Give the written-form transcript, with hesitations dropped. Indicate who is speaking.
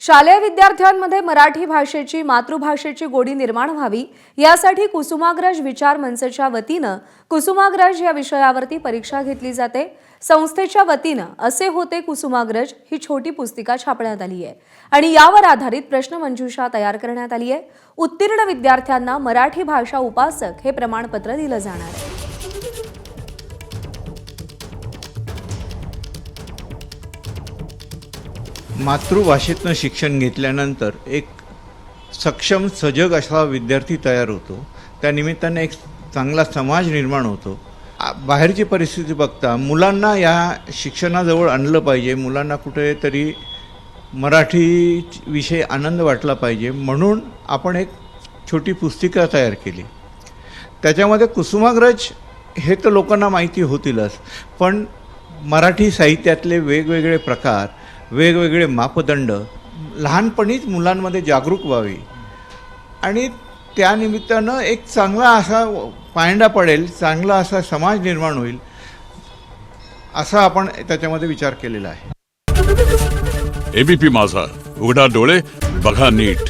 Speaker 1: शालेय विद्यार्थ्यांमध्ये मराठी भाषेची मातृभाषेची गोडी निर्माण व्हावी यासाठी कुसुमाग्रज विचार मंचच्या वतीनं कुसुमाग्रज या विषयावरती परीक्षा घेतली जाते। संस्थेच्या वतीनं असे होते कुसुमाग्रज ही छोटी पुस्तिका छापण्यात आली आहे आणि यावर आधारित प्रश्नमंजुषा तयार करण्यात आली आहे। उत्तीर्ण विद्यार्थ्यांना मराठी भाषा उपासक हे प्रमाणपत्र दिलं जाणार आहे।
Speaker 2: मातृभाषेतनं शिक्षण घेतल्यानंतर एक सक्षम सजग असा विद्यार्थी तयार होतो। त्या निमित्ताने एक चांगला समाज निर्माण होतो। बाहेरची परिस्थिती बघता मुलांना या शिक्षणाजवळ आणलं पाहिजे, मुलांना कुठेतरी मराठी विषय आनंद वाटला पाहिजे म्हणून आपण एक छोटी पुस्तिका तयार केली। त्याच्यामध्ये कुसुमाग्रज हे तर लोकांना माहिती होतीलच, पण मराठी साहित्यातले वेगवेगळे प्रकार, वेगवेगळे मापदंड लहानपणीच मुलांमध्ये जागरूक व्हावी आणि त्या निमित्तानं एक चांगला असा पायंडा पडेल, चांगला असा समाज निर्माण होईल असा आपण त्याच्यामध्ये विचार केलेला आहे।
Speaker 3: एबीपी माझा, उघडा डोळे बघा नीट।